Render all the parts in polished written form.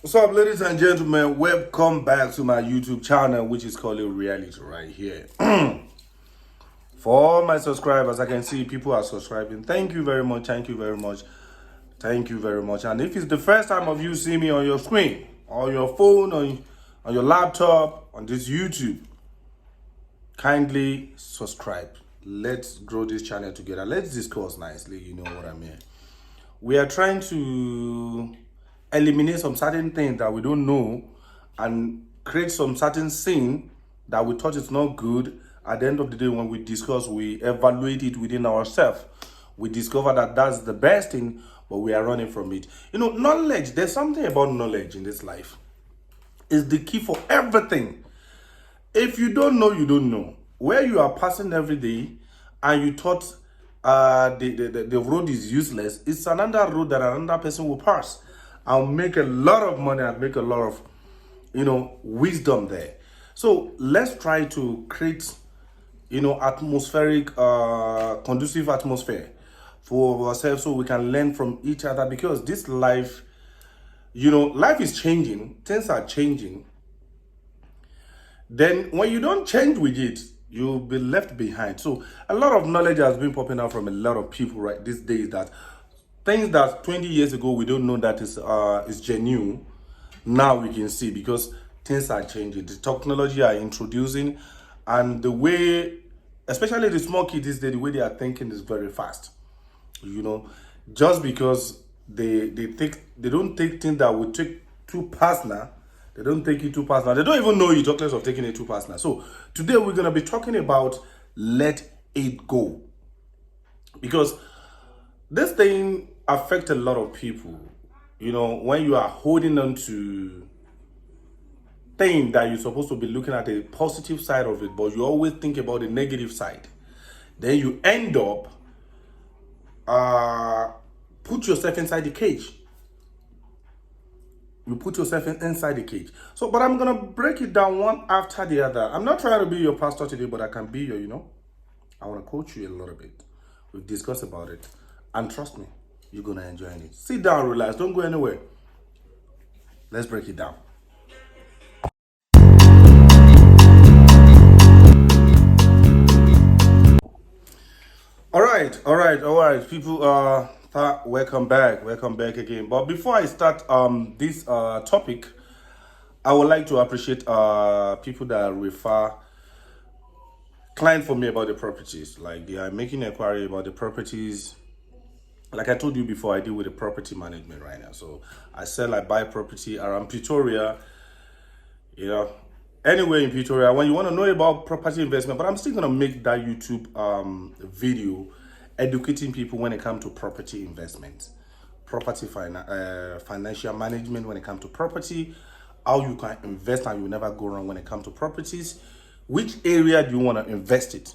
What's up, ladies and gentlemen? Welcome back to my YouTube channel, which is called Reality right here. For all my subscribers, I can see people are subscribing. Thank you very much. Thank you very much. Thank you very much. And if it's the first time of you see me on your screen, on your phone, on your laptop, on this YouTube, kindly subscribe. Let's grow this channel together. Let's discuss nicely. You know what I mean? We are trying to eliminate some certain things that we don't know and create some certain sin that we thought is not good. At the end of the day, when we discuss, we evaluate it within ourselves. We discover that that's the best thing, but we are running from it. You know, knowledge, there's something about knowledge in this life. It's the key for everything. If you don't know, you don't know. Where you are passing every day and you thought the road is useless, it's another road that another person will pass. I'll make a lot of money and make a lot of, wisdom there. So let's try to create, atmospheric, conducive atmosphere for ourselves so we can learn from each other, because this life, life is changing, things are changing. Then when you don't change with it, you'll be left behind. So a lot of knowledge has been popping out from a lot of people right these days, that things that 20 years ago we don't know that is genuine, now we can see, because things are changing. The technology are introducing, and the way, especially the small kids these days, the way they are thinking is very fast. Just because they don't take things that we take too personal. They don't take it too personal. They don't even know you talk less of taking it too personal. So today we're gonna be talking about let it go, because this thing affects a lot of people. When you are holding on to things that you're supposed to be looking at the positive side of it, but you always think about the negative side, then you end up put yourself inside the cage. You put yourself inside the cage. So, but I'm gonna break it down one after the other. I'm not trying to be your pastor today, but I can be your, I want to coach you a little bit. We've discussed about it. And trust me, you're gonna enjoy it. Sit down, relax, don't go anywhere. Let's break it down. All right, people. Welcome back again. But before I start this topic, I would like to appreciate people that refer client for me about the properties. Like, they are making inquiry about the properties. Like I told you before, I deal with the property management right now. So I buy property around Pretoria, anywhere in Pretoria. When you want to know about property investment, but I'm still gonna make that YouTube video educating people when it comes to property investment, financial management when it comes to property, how you can invest and you will never go wrong when it comes to properties. Which area do you want to invest it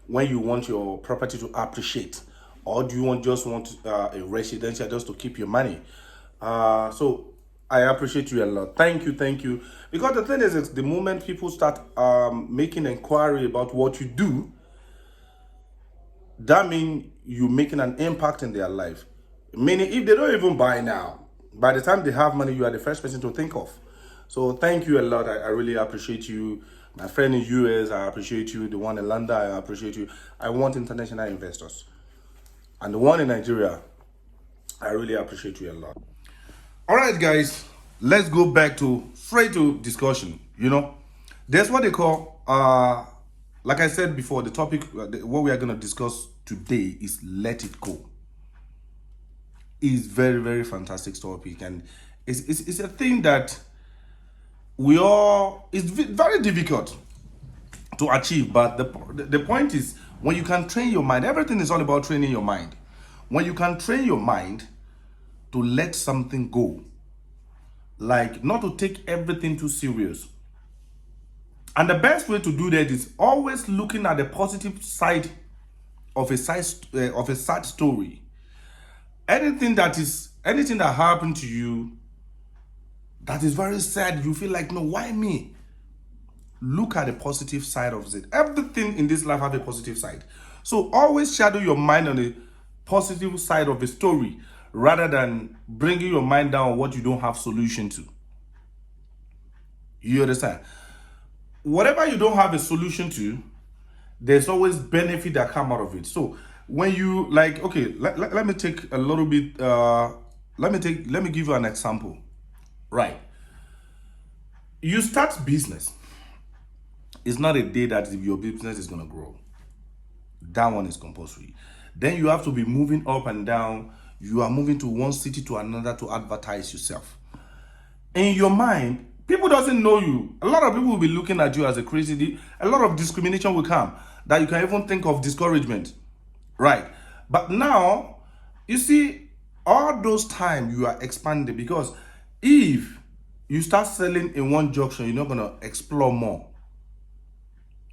when you want your property to appreciate, or do you just want a residential just to keep your money? So I appreciate you a lot. Thank you. Because the thing is the moment people start making inquiry about what you do, that means you're making an impact in their life. Meaning, if they don't even buy now, by the time they have money, you are the first person to think of. So thank you a lot. I really appreciate you. My friend in US, I appreciate you. The one in London, I appreciate you. I want international investors. And the one in Nigeria, I really appreciate you a lot. All right, guys, let's go back to straight to discussion. That's what they call, like I said before, the topic, what we are going to discuss today is let it go. It's very, very fantastic topic, and it's a thing that it's very difficult to achieve. But the point is, when you can train your mind, everything is all about training your mind. When you can train your mind to let something go, like not to take everything too serious. And the best way to do that is always looking at the positive side of a sad story. Anything that happened to you that is very sad, you feel like, no, why me? Look at the positive side of it. Everything in this life have a positive side. So always shadow your mind on the positive side of the story, rather than bringing your mind down on what you don't have solution to. You understand? Whatever you don't have a solution to, there's always benefit that come out of it. So when you like, okay, let me take a little bit, let me give you an example. Right. You start business. It's not a day that your business is gonna grow. That one is compulsory. Then you have to be moving up and down. You are moving to one city to another to advertise yourself. In your mind, people doesn't know you. A lot of people will be looking at you as a crazy. A lot of discrimination will come that you can even think of discouragement, right? But now, you see, all those time you are expanding because if you start selling in one junction, you're not gonna explore more.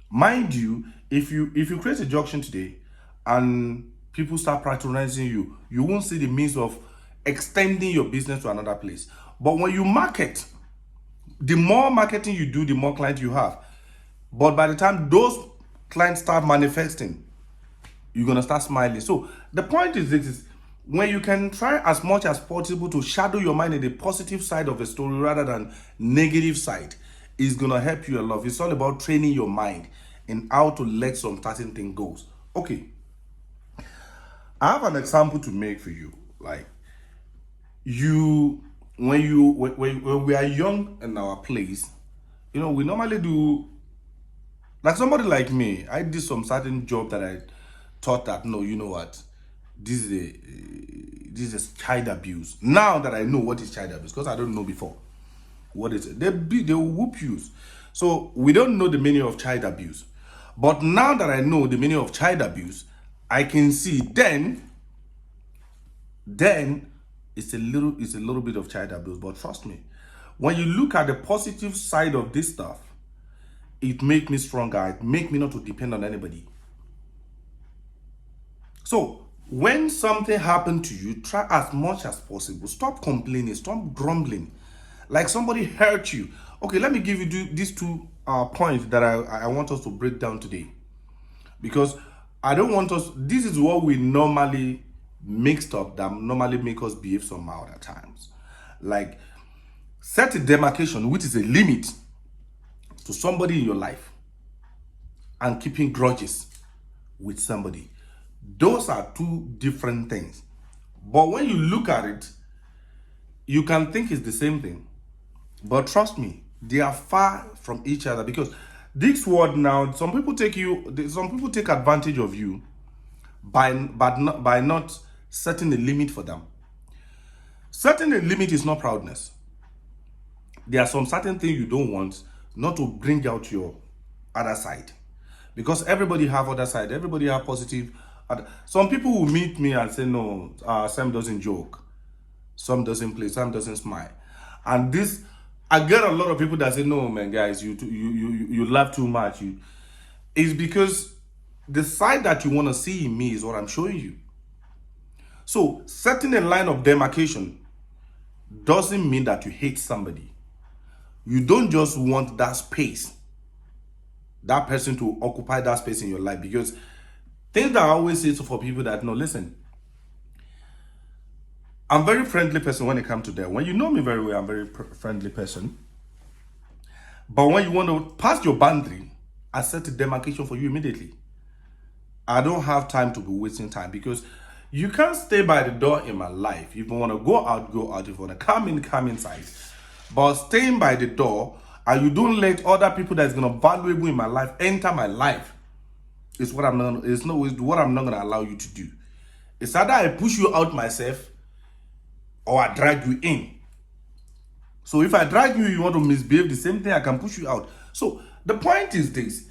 Mind you, if you create a junction today and people start patronizing you, you won't see the means of extending your business to another place. But when you market, the more marketing you do, the more clients you have. But by the time those clients start manifesting, you're gonna start smiling. So the point is this: is when you can try as much as possible to shadow your mind in the positive side of the story rather than negative side, is gonna help you a lot. It's all about training your mind in how to let some certain thing goes. Okay, I have an example to make for you. Like you, when we are young in our place, we normally do like somebody like me. I did some certain job that I thought that no, you know what, this is child abuse. Now that I know what is child abuse, because I don't know before what is it, they will whoop you. So we don't know the meaning of child abuse, but now that I know the meaning of child abuse, I can see then it's a little bit of child abuse. But trust me, when you look at the positive side of this stuff, it make me stronger. It make me not to depend on anybody. So when something happened to you, try as much as possible. Stop complaining. Stop grumbling. Like somebody hurt you. Okay, let me give you these two points that I want us to break down today. Because I don't want us, this is what we normally mixed up that normally make us behave somehow at times. Like set a demarcation, which is a limit to somebody in your life, and keeping grudges with somebody. Those are two different things. But when you look at it, you can think it's the same thing. But trust me, they are far from each other, because this word now, some people take advantage of you by not setting a limit for them. Setting a limit is not proudness. There are some certain things you don't want not to bring out your other side, because everybody have other side. Everybody have positive. Some people will meet me and say, no, Sam doesn't joke, Sam doesn't play, Sam doesn't smile. And this, I get a lot of people that say, no man, guys, you laugh too much. It's because the side that you want to see in me is what I'm showing you. So setting a line of demarcation doesn't mean that you hate somebody. You don't just want that space, that person to occupy that space in your life. Because things that I always say for people that, no, listen, I'm a very friendly person when it comes to that. When you know me very well, I'm a very friendly person. But when you want to pass your boundary, I set a demarcation for you immediately. I don't have time to be wasting time, because you can't stay by the door in my life. If you want to go out, go out. If you want to come in, come inside. But staying by the door and you don't let other people that is gonna valuable in my life enter my life is what I'm not. It's not what I'm not gonna allow you to do. It's either I push you out myself or I drag you in. So if I drag you, you want to misbehave, the same thing, I can push you out. So the point is this: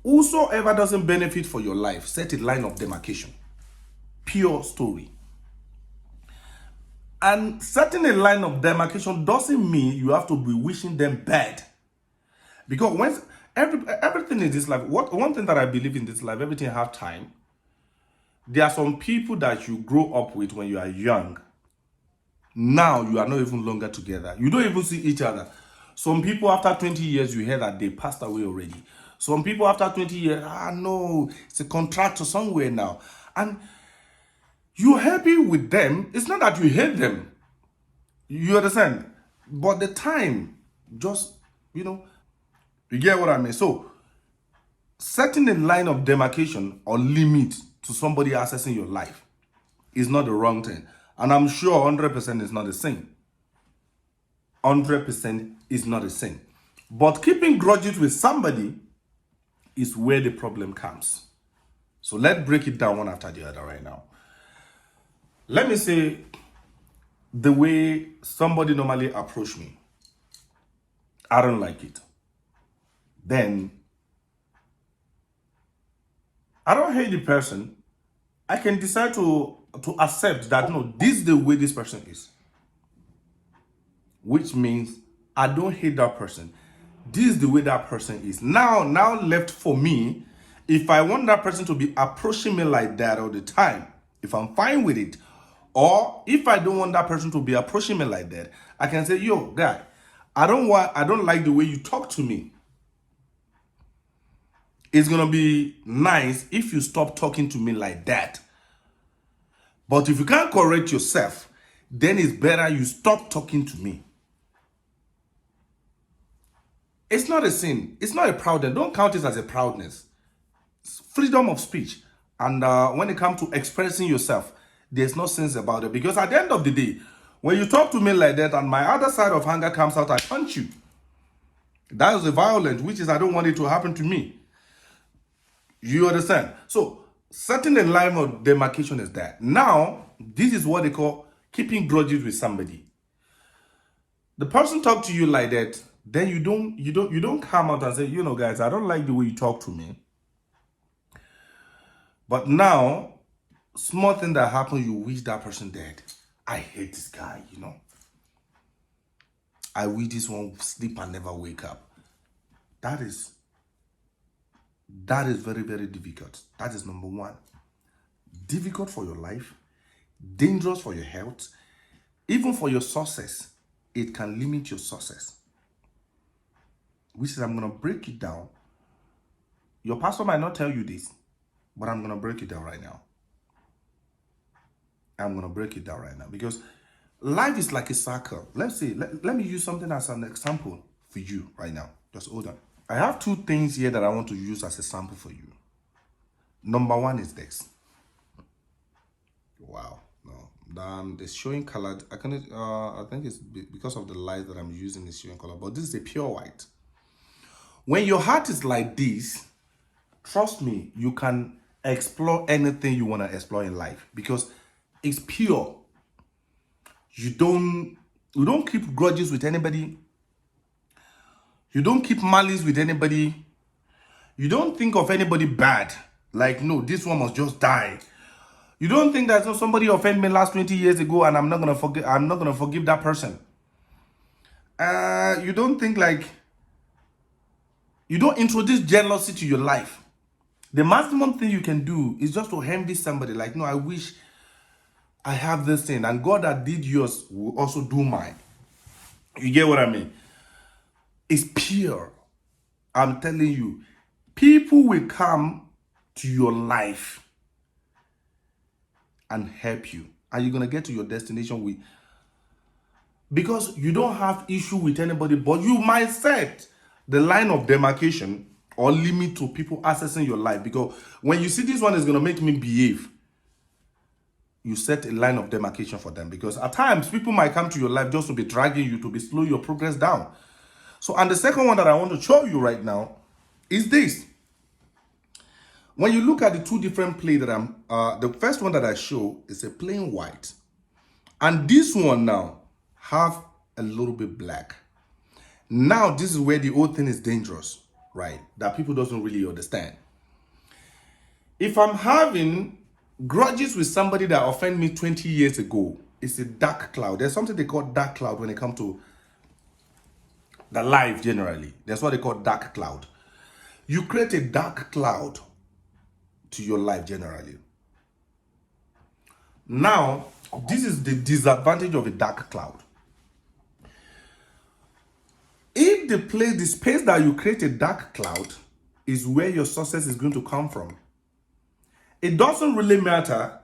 whosoever doesn't benefit for your life, set a line of demarcation. Pure story. And setting a line of demarcation doesn't mean you have to be wishing them bad. Because when everything in this life, one thing that I believe in this life, everything have time. There are some people that you grow up with when you are young. Now you are not even longer together. You don't even see each other. Some people after 20 years, you hear that they passed away already. Some people after 20 years, no, it's a contractor somewhere now. And you're happy with them. It's not that you hate them. You understand? But the time just You get what I mean? So setting a line of demarcation or limit to somebody accessing your life is not the wrong thing. And I'm sure 100% is not the same. 100% is not the same. But keeping grudges with somebody is where the problem comes. So let's break it down one after the other right now. Let me say the way somebody normally approach me. I don't like it. Then I don't hate the person. I can decide to accept that no, this is the way this person is. Which means I don't hate that person. This is the way that person is. Now left for me, if I want that person to be approaching me like that all the time, if I'm fine with it, or if I don't want that person to be approaching me like that, I can say, yo, guy, I don't like the way you talk to me. It's gonna be nice if you stop talking to me like that. But if you can't correct yourself, then it's better you stop talking to me. It's not a sin. It's not a proudness. Don't count it as a proudness. It's freedom of speech. And when it comes to expressing yourself, there's no sense about it. Because at the end of the day, when you talk to me like that and my other side of anger comes out, I punch you. That is a violence, which is I don't want it to happen to me. You understand? So setting a line of demarcation is that. Now, this is what they call keeping grudges with somebody. The person talk to you like that, then you don't come out and say, guys, I don't like the way you talk to me. But now, small thing that happened, you wish that person dead. I hate this guy, I wish this one sleep and never wake up. That is very, very difficult. That is number one. Difficult for your life, dangerous for your health, even for your success. It can limit your success. Which is, I'm going to break it down. Your pastor might not tell you this, but I'm going to break it down right now. Because life is like a circle. Let's say, let me use something as an example for you right now. Just hold on. I have two things here that I want to use as a sample for you. Number one is this. Wow. No. It's showing colored. I think it's because of the light that I'm using is showing color. But this is a pure white. When your heart is like this, trust me, you can explore anything you want to explore in life because it's pure. You don't keep grudges with anybody. You don't keep malice with anybody. You don't think of anybody bad. Like, no, this one must just die. You don't think that somebody offended me last 20 years ago and I'm not gonna forgive that person. You don't think you don't introduce jealousy to your life. The maximum thing you can do is just to envy somebody. Like, no, I wish I have this thing, and God that did yours will also do mine. You get what I mean? It's pure. I'm telling you, people will come to your life and help you, and you're gonna get to your destination because you don't have issue with anybody, but you might set the line of demarcation or limit to people accessing your life. Because when you see this one is gonna make me behave, you set a line of demarcation for them. Because at times people might come to your life just to be dragging you, to be slow your progress down. So, and the second one that I want to show you right now is this. When you look at the two different play that the first one that I show is a plain white. And this one now have a little bit black. Now, this is where the whole thing is dangerous, right? That people doesn't really understand. If I'm having grudges with somebody that offended me 20 years ago, it's a dark cloud. There's something they call dark cloud when it comes to the life generally. That's what they call dark cloud. You create a dark cloud to your life generally. Now, this is the disadvantage of a dark cloud. If the space that you create a dark cloud is where your success is going to come from, it doesn't really matter.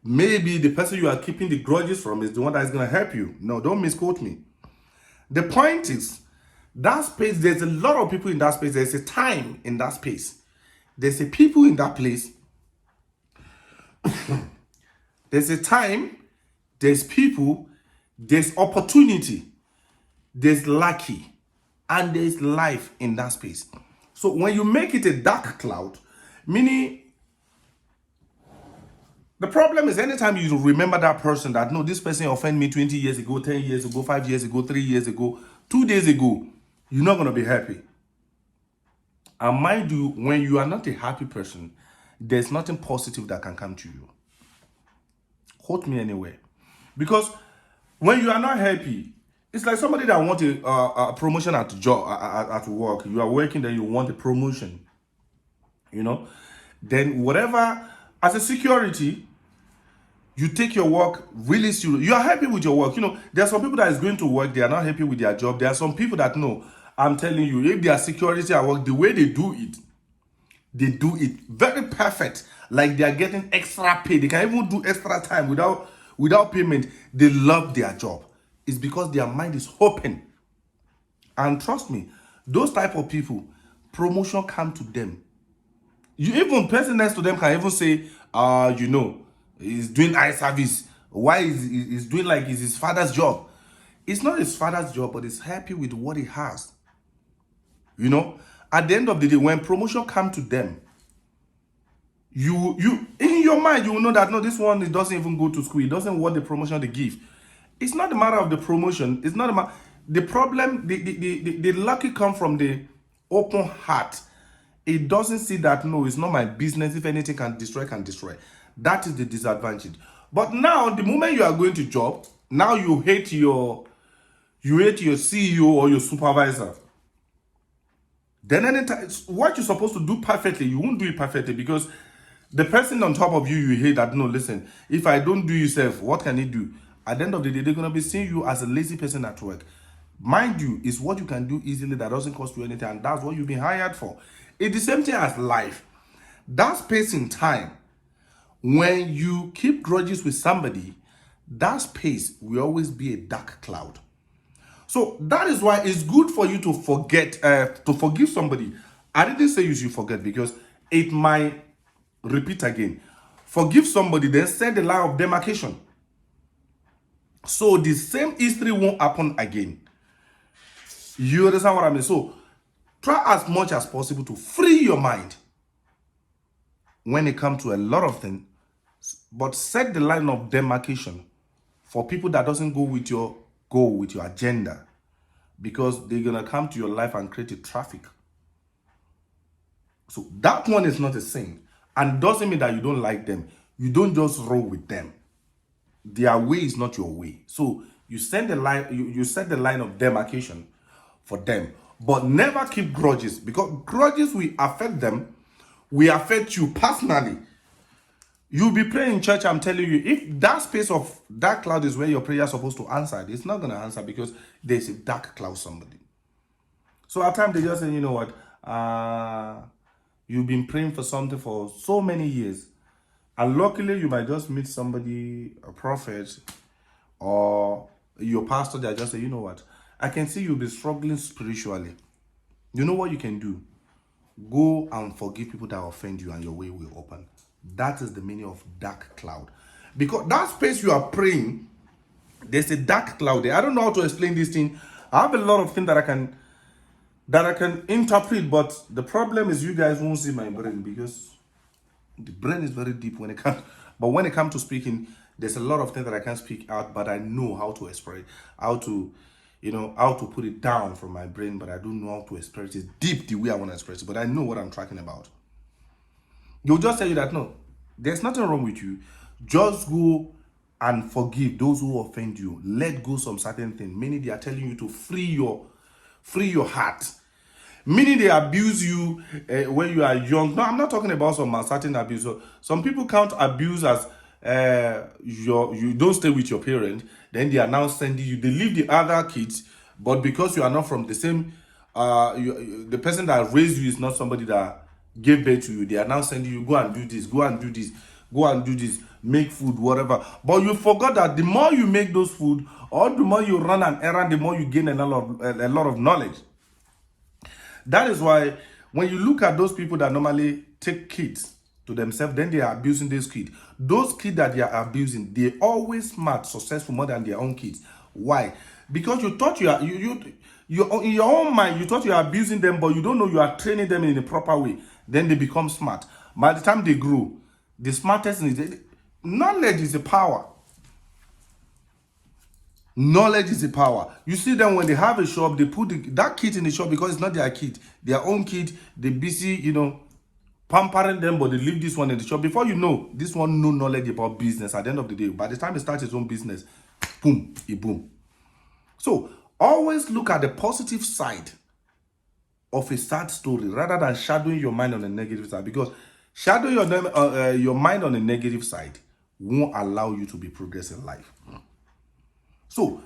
Maybe the person you are keeping the grudges from is the one that is going to help you. No, don't misquote me. The point is, That space, there's a lot of people in that space. There's a time in that space. There's a people in that place. There's a time, there's people, there's opportunity, there's lucky, and there's life in that space. So when you make it a dark cloud, meaning the problem is anytime you remember that person that no, this person offended me 20 years ago, 10 years ago, 5 years ago, 3 years ago, 2 days ago, you're not going to be happy. And mind you, when you are not a happy person, there's nothing positive that can come to you. Quote me anywhere. Because when you are not happy, it's like somebody that wants a promotion at job, at work. You are working, then you want a promotion. You know, then whatever, as a security, you take your work really serious. You are happy with your work. You know, there are some people that is going to work, they are not happy with their job. There are some people that know, I'm telling you, if they are security at work, the way they do it very perfect. Like they are getting extra pay. They can even do extra time without payment. They love their job. It's because their mind is open. And trust me, those type of people, promotion come to them. You even person next to them can even say, you know, he's doing eye service. Why is he's doing like it's his father's job? It's not his father's job, but he's happy with what he has. You know, at the end of the day, when promotion come to them, you in your mind, you will know that no, this one, it doesn't even go to school. It doesn't want the promotion they give. It's not a matter of the promotion. It's not a matter. The problem, the lucky come from the open heart. It doesn't see that no, it's not my business. If anything can destroy, can destroy. That is the disadvantage. But now, the moment you are going to job, now you hate your CEO or your supervisor. Then anytime what you're supposed to do perfectly, you won't do it perfectly because the person on top of you, you hate that. No, listen, if I don't do yourself, what can he do? At the end of the day, they're going to be seeing you as a lazy person at work. Mind you, it's what you can do easily that doesn't cost you anything, and that's what you've been hired for. It's the same thing as life. That space in time, when you keep grudges with somebody, that space will always be a dark cloud. So that is why it's good for you to forgive somebody. I didn't say you should forget because it might repeat again. Forgive somebody, then set the line of demarcation. So the same history won't happen again. You understand what I mean? So try as much as possible to free your mind when it comes to a lot of things, but set the line of demarcation for people that doesn't go with your goal, with your agenda, because they're gonna come to your life and create a traffic. So that one is not a sin, and doesn't mean that you don't like them. You don't just roll with them. Their way is not your way. So you send the line, you set the line of demarcation for them, but never keep grudges, because grudges will affect them, will affect you personally. You'll be praying in church, I'm telling you, if that space of dark cloud is where your prayer is supposed to answer, it's not going to answer because there's a dark cloud somebody. So at times they just say, you know what, you've been praying for something for so many years, and luckily you might just meet somebody, a prophet or your pastor, that just say, you know what, I can see you'll be struggling spiritually. You know what you can do? Go and forgive people that offend you and your way will open. That is the meaning of dark cloud. Because that space you are praying, there's a dark cloud there. I don't know how to explain this thing. I have a lot of things that I can interpret, but the problem is you guys won't see my brain because the brain is very deep when it comes. But when it comes to speaking, there's a lot of things that I can't speak out, but I know how to express, how to put it down from my brain, but I don't know how to express it deep the way I want to express it, but I know what I'm talking about. They'll just tell you that, no, there's nothing wrong with you. Just go and forgive those who offend you. Let go some certain things. Meaning they are telling you to free your heart. Meaning they abuse you when you are young. No, I'm not talking about some certain abuse. So some people count abuse as you don't stay with your parent, then they are now sending you. They leave the other kids, but because you are not from the same, the person that raised you is not somebody that gave birth to you. They are now sending you, go and do this, go and do this, go and do this, make food, whatever. But you forgot that the more you make those food, or the more you run an errand, the more you gain a lot of knowledge. That is why when you look at those people that normally take kids to themselves, then they are abusing these kids. Those kids that they are abusing, they always smart, successful more than their own kids. Why? Because you thought you in your own mind, you thought you are abusing them, but you don't know you are training them in a proper way. Then they become smart. By the time they grow, the smartest is knowledge is a power. Knowledge is the power. You see them when they have a shop, they put that kid in the shop because it's not their kid, their own kid. They busy, pampering them, but they leave this one in the shop. Before you know, this one no knowledge about business. At the end of the day, by the time he starts his own business, boom, he boom. So always look at the positive side of a sad story rather than shadowing your mind on the negative side, because shadowing your mind on the negative side won't allow you to be progress in life. So,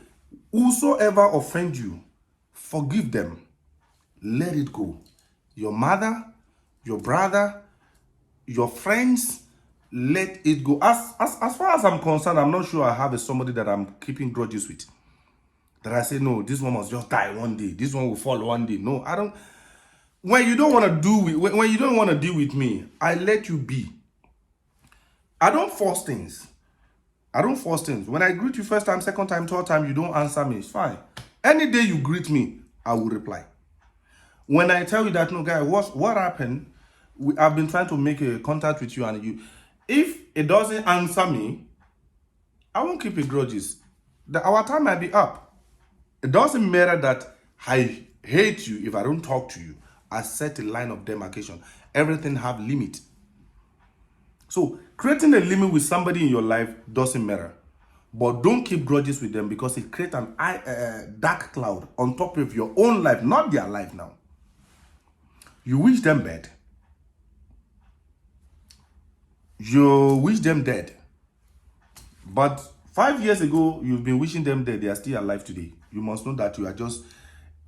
whosoever offend you, forgive them. Let it go. Your mother, your brother, your friends, let it go. As far as I'm concerned, I'm not sure I have somebody that I'm keeping grudges with. That I say, no, this one must just die one day. This one will fall one day. No, I don't. When you don't want to deal with me, I let you be. I don't force things. When I greet you first time, second time, third time, you don't answer me, it's fine. Any day you greet me, I will reply. When I tell you that, no, guy, what happened? I've been trying to make a contact with you, and if it doesn't answer me, I won't keep it grudges. Our time might be up. It doesn't matter that I hate you if I don't talk to you. I set a line of demarcation. Everything have limit. So creating a limit with somebody in your life doesn't matter, but don't keep grudges with them, because it creates an dark cloud on top of your own life, not their life now. You wish them bad. You wish them dead. But 5 years ago, you've been wishing them dead. They are still alive today. You must know that you are just,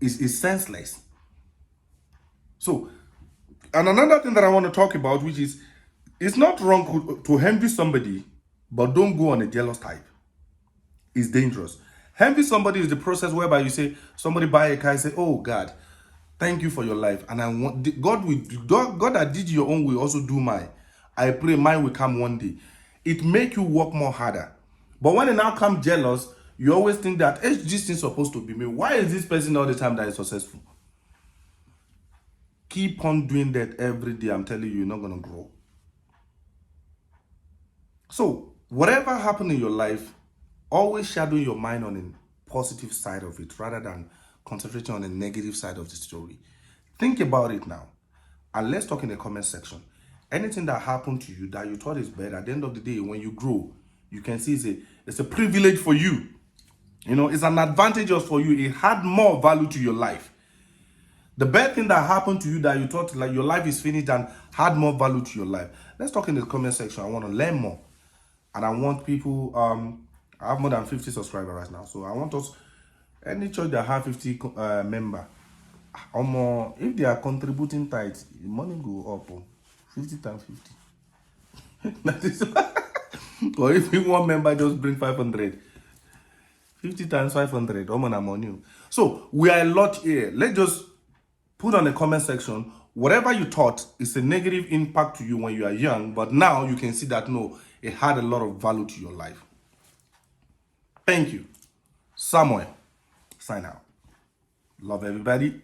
it's senseless. So, and another thing that I want to talk about, which is, it's not wrong to envy somebody, but don't go on a jealous type. It's dangerous. Envy somebody is the process whereby you say, somebody buy a car, and say, oh God, thank you for your life. And I want, God that did your own will also do mine. I pray mine will come one day. It make you work more harder. But when it now comes jealous, you always think that, hey, this thing supposed to be me. Why is this person all the time that is successful? Keep on doing that every day. I'm telling you, you're not going to grow. So, whatever happened in your life, always shadow your mind on the positive side of it rather than concentrating on the negative side of the story. Think about it now. And let's talk in the comment section. Anything that happened to you that you thought is bad, at the end of the day, when you grow, you can see it's a privilege for you. It's an advantage for you. It had more value to your life. The bad thing that happened to you that you thought like your life is finished and had more value to your life. Let's talk in the comment section. I want to learn more. And I want people, I have more than 50 subscribers right now. So I want us, any church that have 50 member, or more, if they are contributing tithes, the money go up. 50 times 50. That is, or if one member just bring 500. 50 times 500, money. So we are a lot here. Let's just put on the comment section whatever you thought is a negative impact to you when you are young, but now you can see that no, it had a lot of value to your life. Thank you. Samuel, sign out. Love everybody.